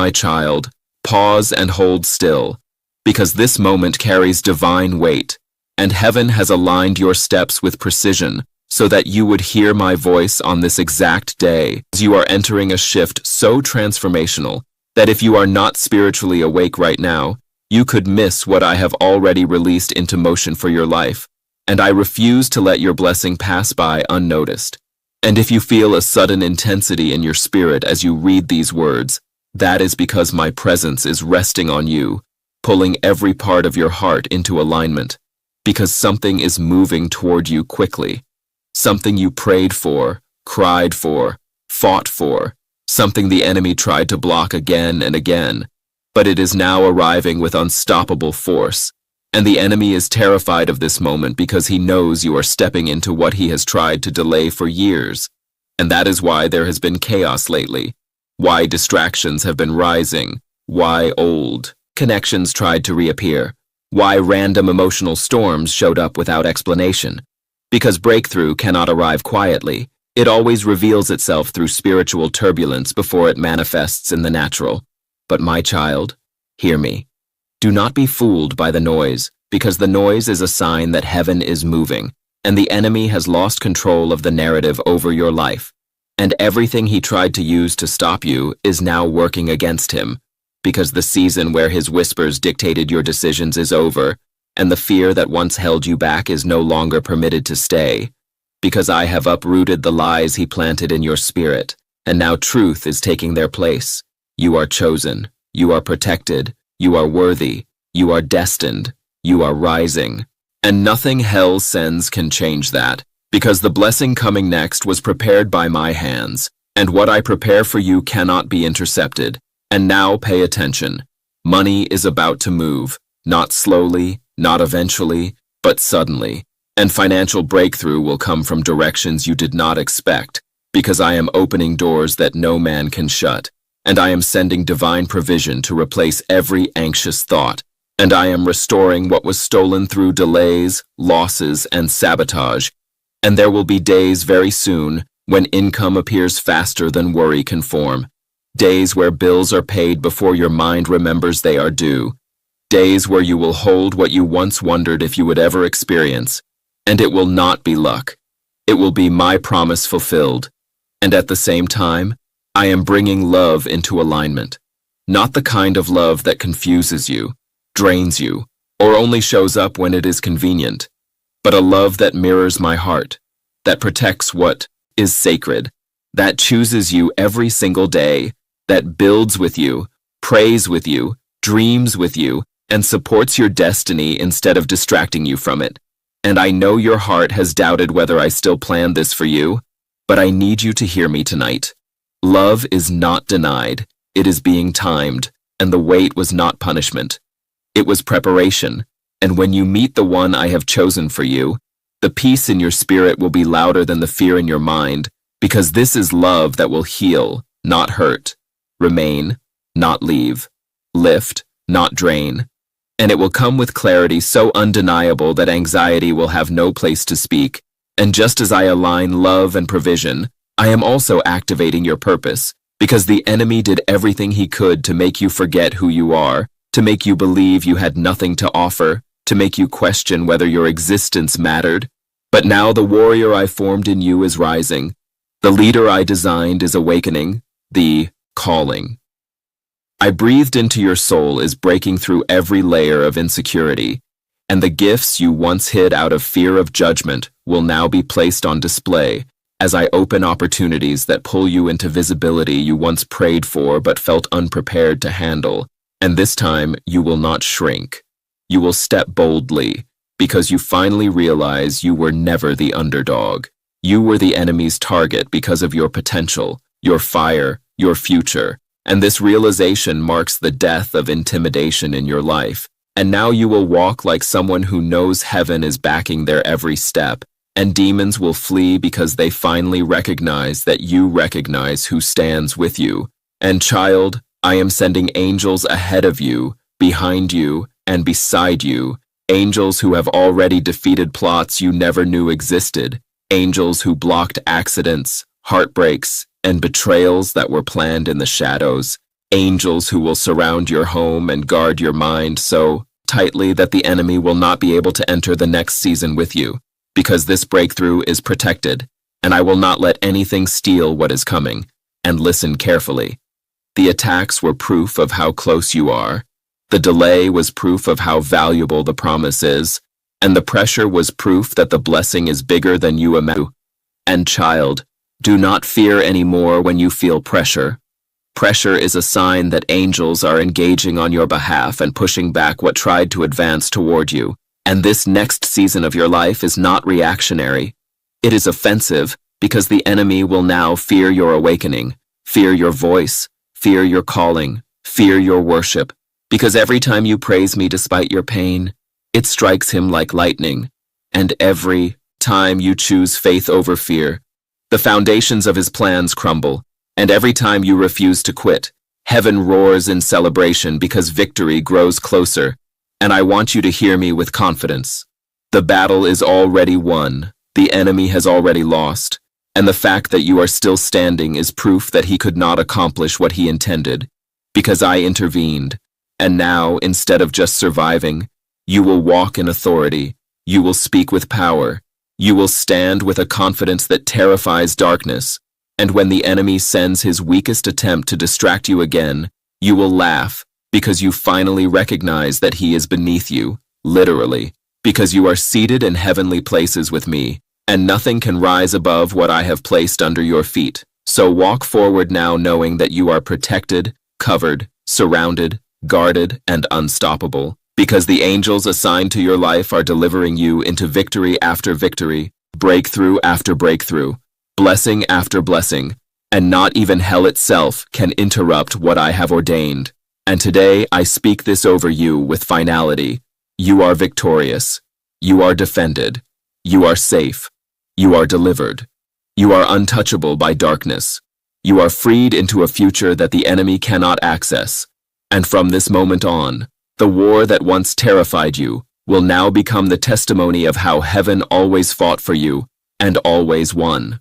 my child, pause and hold still, because this moment carries divine weight, and heaven has aligned your steps with precision so that you would hear my voice on this exact day. You are entering a shift so transformational that if you are not spiritually awake right now, you could miss what I have already released into motion for your life, and I refuse to let your blessing pass by unnoticed. And if you feel a sudden intensity in your spirit as you read these words, that is because my presence is resting on you, pulling every part of your heart into alignment, because something is moving toward you quickly, something you prayed for, cried for, fought for, something the enemy tried to block again and again, but it is now arriving with unstoppable force. And the enemy is terrified of this moment because he knows you are stepping into what he has tried to delay for years. And that is why there has been chaos lately, why distractions have been rising, why old connections tried to reappear, why random emotional storms showed up without explanation. Because breakthrough cannot arrive quietly. It always reveals itself through spiritual turbulence before it manifests in the natural. But my child, hear me. Do not be fooled by the noise, because the noise is a sign that heaven is moving, and the enemy has lost control of the narrative over your life. And everything he tried to use to stop you is now working against him, because the season where his whispers dictated your decisions is over, and the fear that once held you back is no longer permitted to stay, because I have uprooted the lies he planted in your spirit, and now truth is taking their place. You are chosen, you are protected, you are worthy, you are destined, you are rising. And nothing hell sends can change that, because the blessing coming next was prepared by my hands, and what I prepare for you cannot be intercepted. And now pay attention. Money is about to move, not slowly, not eventually, but suddenly. And financial breakthrough will come from directions you did not expect, because I am opening doors that no man can shut. And I am sending divine provision to replace every anxious thought, and I am restoring what was stolen through delays, losses, and sabotage. And there will be days very soon when income appears faster than worry can form, days where bills are paid before your mind remembers they are due, days where you will hold what you once wondered if you would ever experience, and it will not be luck. It will be my promise fulfilled, and at the same time, I am bringing love into alignment, not the kind of love that confuses you, drains you, or only shows up when it is convenient, but a love that mirrors my heart, that protects what is sacred, that chooses you every single day, that builds with you, prays with you, dreams with you, and supports your destiny instead of distracting you from it. And I know your heart has doubted whether I still planned this for you, but I need you to hear me tonight. Love is not denied, it is being timed, and the wait was not punishment. It was preparation, and when you meet the one I have chosen for you, the peace in your spirit will be louder than the fear in your mind, because this is love that will heal, not hurt, remain, not leave, lift, not drain, and it will come with clarity so undeniable that anxiety will have no place to speak. And just as I align love and provision, I am also activating your purpose, because the enemy did everything he could to make you forget who you are, to make you believe you had nothing to offer, to make you question whether your existence mattered. But now the warrior I formed in you is rising. The leader I designed is awakening, the calling I breathed into your soul is breaking through every layer of insecurity, and the gifts you once hid out of fear of judgment will now be placed on display as I open opportunities that pull you into visibility you once prayed for but felt unprepared to handle. And this time, you will not shrink. You will step boldly, because you finally realize you were never the underdog. You were the enemy's target because of your potential, your fire, your future. And this realization marks the death of intimidation in your life. And now you will walk like someone who knows heaven is backing their every step, and demons will flee because they finally recognize that you recognize who stands with you. And child, I am sending angels ahead of you, behind you, and beside you, angels who have already defeated plots you never knew existed, angels who blocked accidents, heartbreaks, and betrayals that were planned in the shadows, angels who will surround your home and guard your mind so tightly that the enemy will not be able to enter the next season with you, because this breakthrough is protected, and I will not let anything steal what is coming. And listen carefully. The attacks were proof of how close you are. The delay was proof of how valuable the promise is, and the pressure was proof that the blessing is bigger than you imagine. And child, do not fear anymore when you feel pressure. Pressure is a sign that angels are engaging on your behalf and pushing back what tried to advance toward you. And this next season of your life is not reactionary. It is offensive, because the enemy will now fear your awakening, fear your voice, fear your calling, fear your worship, because every time you praise me despite your pain, it strikes him like lightning. And every time you choose faith over fear, the foundations of his plans crumble. And every time you refuse to quit, heaven roars in celebration because victory grows closer. And I want you to hear me with confidence. The battle is already won. The enemy has already lost. And the fact that you are still standing is proof that he could not accomplish what he intended, because I intervened. And now, instead of just surviving, you will walk in authority. You will speak with power. You will stand with a confidence that terrifies darkness. And when the enemy sends his weakest attempt to distract you again, you will laugh, because you finally recognize that he is beneath you, literally, because you are seated in heavenly places with me, and nothing can rise above what I have placed under your feet. So walk forward now knowing that you are protected, covered, surrounded, guarded, and unstoppable, because the angels assigned to your life are delivering you into victory after victory, breakthrough after breakthrough, blessing after blessing, and not even hell itself can interrupt what I have ordained. And today I speak this over you with finality. You are victorious. You are defended. You are safe. You are delivered. You are untouchable by darkness. You are freed into a future that the enemy cannot access. And from this moment on, the war that once terrified you will now become the testimony of how heaven always fought for you and always won.